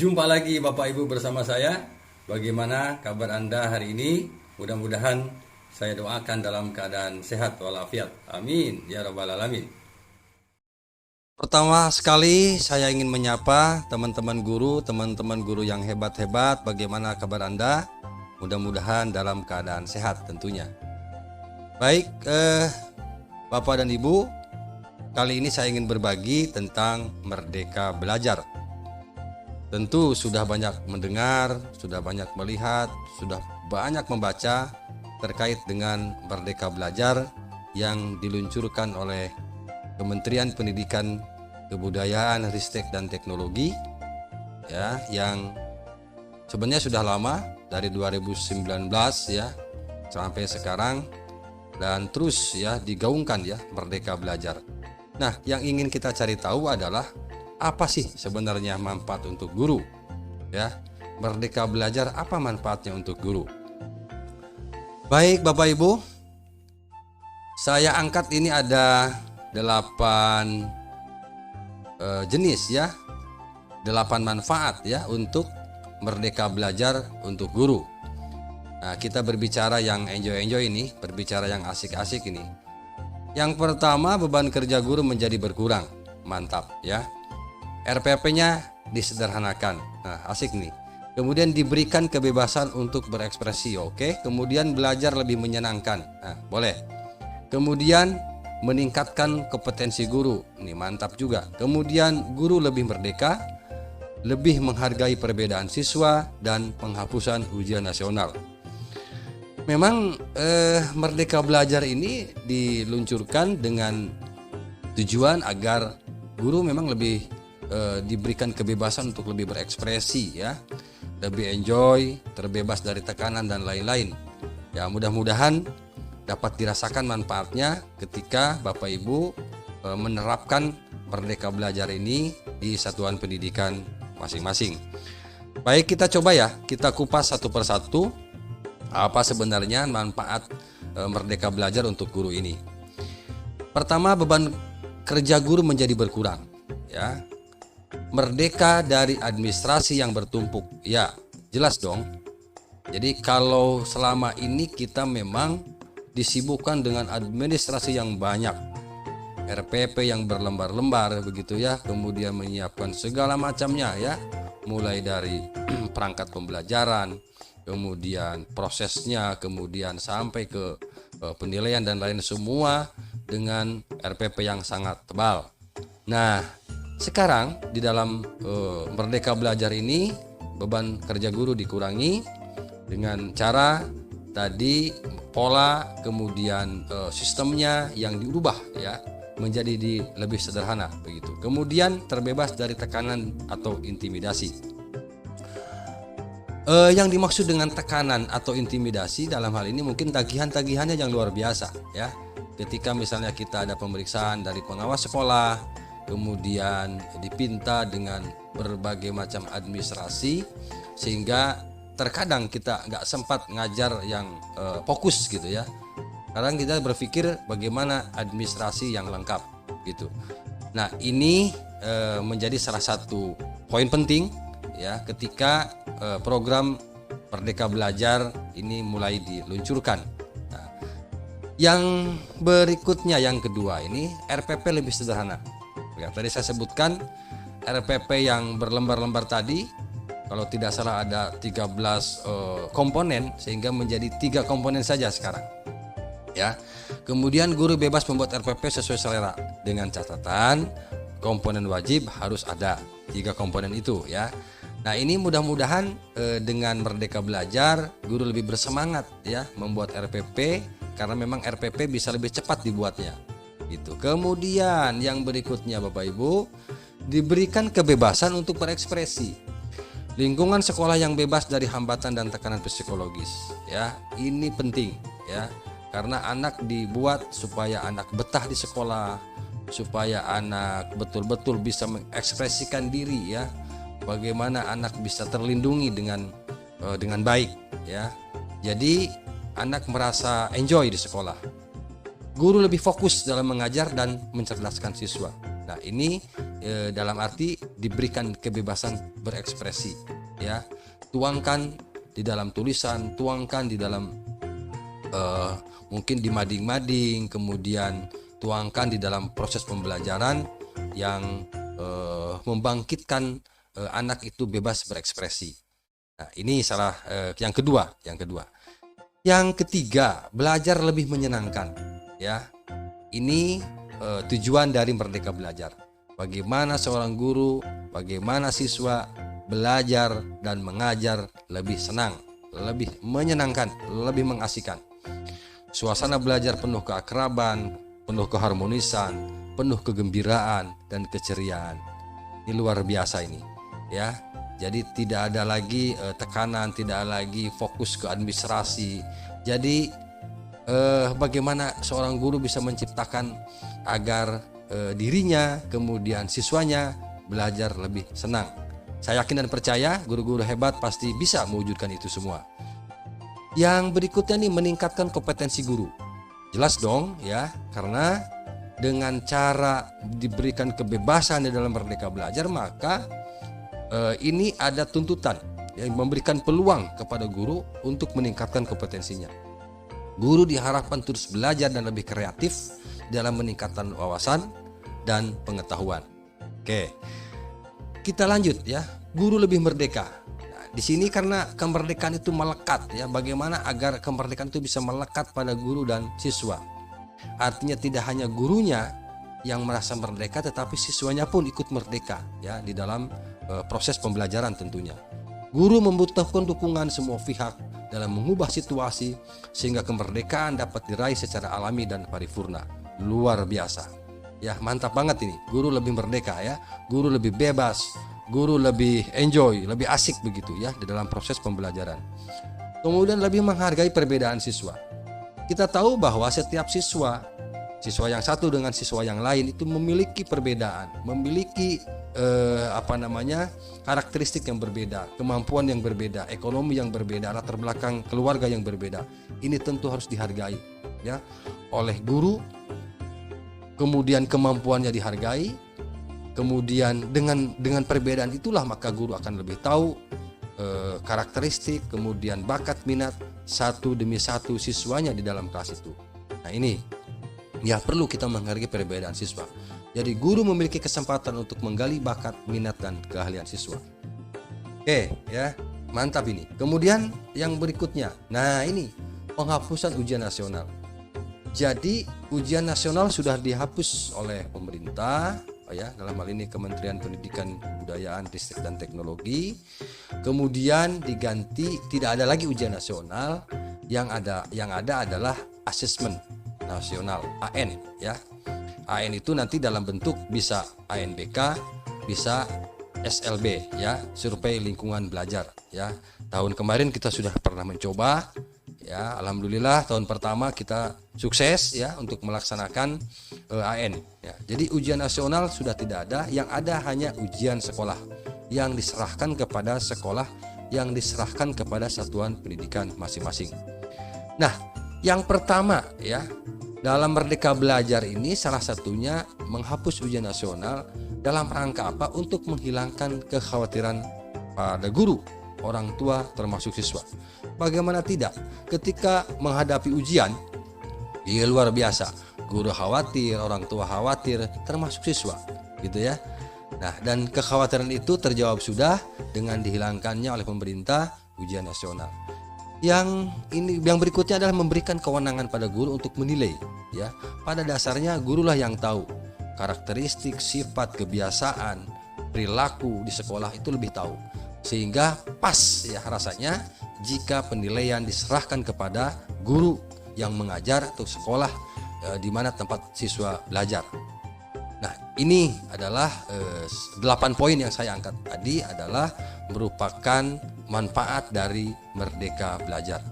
Jumpa lagi Bapak Ibu bersama saya. Bagaimana kabar Anda hari ini? Mudah-mudahan saya doakan dalam keadaan sehat walafiat. Amin ya rabbal alamin. Pertama sekali saya ingin menyapa teman-teman guru yang hebat-hebat. Bagaimana kabar Anda? Mudah-mudahan dalam keadaan sehat tentunya. Baik, Bapak dan Ibu, kali ini saya ingin berbagi tentang Merdeka Belajar. Tentu sudah banyak mendengar, sudah banyak melihat, sudah banyak membaca terkait dengan Merdeka Belajar yang diluncurkan oleh Kementerian Pendidikan, Kebudayaan, Ristek dan Teknologi, ya, yang sebenarnya sudah lama dari 2019 ya sampai sekarang, dan terus ya digaungkan ya Merdeka Belajar. Nah, yang ingin kita cari tahu adalah apa sih sebenarnya manfaat untuk guru? Ya, Merdeka Belajar apa manfaatnya untuk guru? Baik Bapak Ibu, saya angkat ini ada 8 jenis ya, 8 manfaat ya untuk Merdeka Belajar untuk guru. Nah, kita berbicara yang enjoy ini, berbicara yang asik-asik ini. Yang pertama, beban kerja guru menjadi berkurang. Mantap ya. RPP-nya disederhanakan. Nah, asik nih. Kemudian diberikan kebebasan untuk berekspresi, oke. Kemudian belajar lebih menyenangkan. Nah, boleh. Kemudian meningkatkan kompetensi guru. Ini mantap juga. Kemudian guru lebih merdeka, lebih menghargai perbedaan siswa, dan penghapusan ujian nasional. Memang Merdeka Belajar ini diluncurkan dengan tujuan agar guru memang lebih diberikan kebebasan untuk lebih berekspresi ya, lebih enjoy, terbebas dari tekanan dan lain-lain. Ya, mudah-mudahan dapat dirasakan manfaatnya ketika Bapak Ibu menerapkan Merdeka Belajar ini di satuan pendidikan masing-masing. Baik, kita coba ya, kita kupas satu persatu apa sebenarnya manfaat Merdeka Belajar untuk guru ini. Pertama, beban kerja guru menjadi berkurang ya. Merdeka dari administrasi yang bertumpuk. Ya, jelas dong. Jadi kalau selama ini kita memang disibukkan dengan administrasi yang banyak, RPP yang berlembar-lembar begitu ya, kemudian menyiapkan segala macamnya ya, mulai dari perangkat pembelajaran, kemudian prosesnya, kemudian sampai ke penilaian dan lain semua dengan RPP yang sangat tebal. Nah, sekarang di dalam Merdeka Belajar ini beban kerja guru dikurangi dengan cara tadi pola, kemudian sistemnya yang diubah ya menjadi lebih sederhana begitu. Kemudian terbebas dari tekanan atau intimidasi. Yang dimaksud dengan tekanan atau intimidasi dalam hal ini mungkin tagihan-tagihannya yang luar biasa ya. Ketika misalnya kita ada pemeriksaan dari pengawas sekolah, kemudian dipinta dengan berbagai macam administrasi, sehingga terkadang kita nggak sempat ngajar yang fokus gitu ya. Kadang kita berpikir bagaimana administrasi yang lengkap gitu. Nah, ini menjadi salah satu poin penting ya ketika program Merdeka Belajar ini mulai diluncurkan. Nah, yang berikutnya, yang kedua ini RPP lebih sederhana. Ya, tadi saya sebutkan RPP yang berlembar-lembar tadi, kalau tidak salah ada 13 komponen, sehingga menjadi 3 komponen saja sekarang. Ya. Kemudian guru bebas membuat RPP sesuai selera dengan catatan komponen wajib harus ada 3 komponen itu ya. Nah, ini mudah-mudahan dengan Merdeka Belajar guru lebih bersemangat ya membuat RPP, karena memang RPP bisa lebih cepat dibuatnya. Gitu. Kemudian yang berikutnya Bapak Ibu, diberikan kebebasan untuk berekspresi. Lingkungan sekolah yang bebas dari hambatan dan tekanan psikologis ya. Ini penting ya. Karena anak dibuat supaya anak betah di sekolah, supaya anak betul-betul bisa mengekspresikan diri ya. Bagaimana anak bisa terlindungi dengan baik ya. Jadi anak merasa enjoy di sekolah. Guru lebih fokus dalam mengajar dan mencerdaskan siswa. Nah, ini dalam arti diberikan kebebasan berekspresi, ya. Tuangkan di dalam tulisan, tuangkan di dalam mungkin di mading-mading, kemudian tuangkan di dalam proses pembelajaran yang membangkitkan anak itu bebas berekspresi. Nah, ini salah yang kedua. Yang ketiga, belajar lebih menyenangkan, ya. Ini tujuan dari Merdeka Belajar. Bagaimana seorang guru, bagaimana siswa belajar dan mengajar lebih senang, lebih menyenangkan, lebih mengasihkan. Suasana belajar penuh keakraban, penuh keharmonisan, penuh kegembiraan dan keceriaan. Ini luar biasa ini, ya. Jadi tidak ada lagi tekanan, tidak ada lagi fokus ke administrasi. Jadi bagaimana seorang guru bisa menciptakan agar dirinya, kemudian siswanya belajar lebih senang. Saya yakin dan percaya guru-guru hebat pasti bisa mewujudkan itu semua. Yang berikutnya nih, meningkatkan kompetensi guru. Jelas dong ya, karena dengan cara diberikan kebebasan di dalam Merdeka Belajar, maka ini ada tuntutan yang memberikan peluang kepada guru untuk meningkatkan kompetensinya. Guru diharapkan terus belajar dan lebih kreatif dalam meningkatkan wawasan dan pengetahuan. Oke, kita lanjut ya. Guru lebih merdeka. Nah, di sini karena kemerdekaan itu melekat ya. Bagaimana agar kemerdekaan itu bisa melekat pada guru dan siswa? Artinya tidak hanya gurunya yang merasa merdeka, tetapi siswanya pun ikut merdeka ya di dalam proses pembelajaran tentunya. Guru membutuhkan dukungan semua pihak dalam mengubah situasi sehingga kemerdekaan dapat diraih secara alami dan paripurna. Luar biasa. Ya, mantap banget ini. Guru lebih merdeka ya. Guru lebih bebas, guru lebih enjoy, lebih asik begitu ya di dalam proses pembelajaran. Kemudian lebih menghargai perbedaan siswa. Kita tahu bahwa setiap siswa yang satu dengan siswa yang lain itu memiliki perbedaan, memiliki karakteristik yang berbeda, kemampuan yang berbeda, ekonomi yang berbeda, latar belakang keluarga yang berbeda. Ini tentu harus dihargai ya oleh guru. Kemudian kemampuannya dihargai. Kemudian dengan perbedaan itulah maka guru akan lebih tahu karakteristik, kemudian bakat minat satu demi satu siswanya di dalam kelas itu. Nah, ini ya perlu kita menghargai perbedaan siswa. Jadi guru memiliki kesempatan untuk menggali bakat, minat dan keahlian siswa. Oke ya, mantap ini. Kemudian yang berikutnya, nah ini penghapusan ujian nasional. Jadi ujian nasional sudah dihapus oleh pemerintah ya, dalam hal ini Kementerian Pendidikan, Kebudayaan, Ristek dan Teknologi. Kemudian diganti, tidak ada lagi ujian nasional, yang ada adalah asesmen nasional AN ya. AN itu nanti dalam bentuk bisa ANBK, bisa SLB ya, survei lingkungan belajar ya. Tahun kemarin kita sudah pernah mencoba ya, alhamdulillah tahun pertama kita sukses ya untuk melaksanakan AN ya. Jadi ujian nasional sudah tidak ada, yang ada hanya ujian sekolah yang diserahkan kepada sekolah, yang diserahkan kepada satuan pendidikan masing-masing. Nah, yang pertama ya, dalam Merdeka Belajar ini salah satunya menghapus ujian nasional dalam rangka apa? Untuk menghilangkan kekhawatiran pada guru, orang tua termasuk siswa. Bagaimana tidak? Ketika menghadapi ujian, ya luar biasa. Guru khawatir, orang tua khawatir, termasuk siswa, gitu ya. Nah, dan kekhawatiran itu terjawab sudah dengan dihilangkannya oleh pemerintah ujian nasional. Yang berikutnya adalah memberikan kewenangan pada guru untuk menilai ya. Pada dasarnya gurulah yang tahu karakteristik, sifat, kebiasaan, perilaku di sekolah itu lebih tahu. Sehingga pas ya rasanya jika penilaian diserahkan kepada guru yang mengajar atau sekolah di mana tempat siswa belajar. Nah, ini adalah 8 poin yang saya angkat tadi adalah merupakan manfaat dari Merdeka Belajar.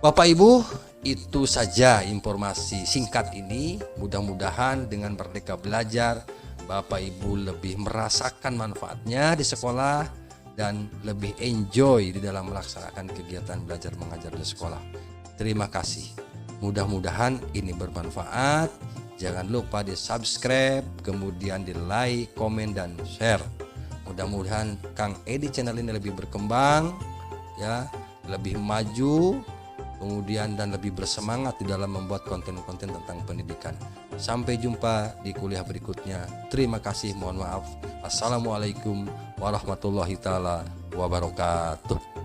Bapak Ibu, itu saja informasi singkat ini. Mudah-mudahan dengan Merdeka Belajar Bapak Ibu lebih merasakan manfaatnya di sekolah dan lebih enjoy di dalam melaksanakan kegiatan belajar mengajar di sekolah. Terima kasih. Mudah-mudahan ini bermanfaat. Jangan lupa di subscribe, kemudian di like, komen, dan share. Mudah-mudahan Kang Edi channel ini lebih berkembang, ya, lebih maju, kemudian dan lebih bersemangat di dalam membuat konten-konten tentang pendidikan. Sampai jumpa di kuliah berikutnya. Terima kasih, mohon maaf. Assalamualaikum warahmatullahi taala wabarakatuh.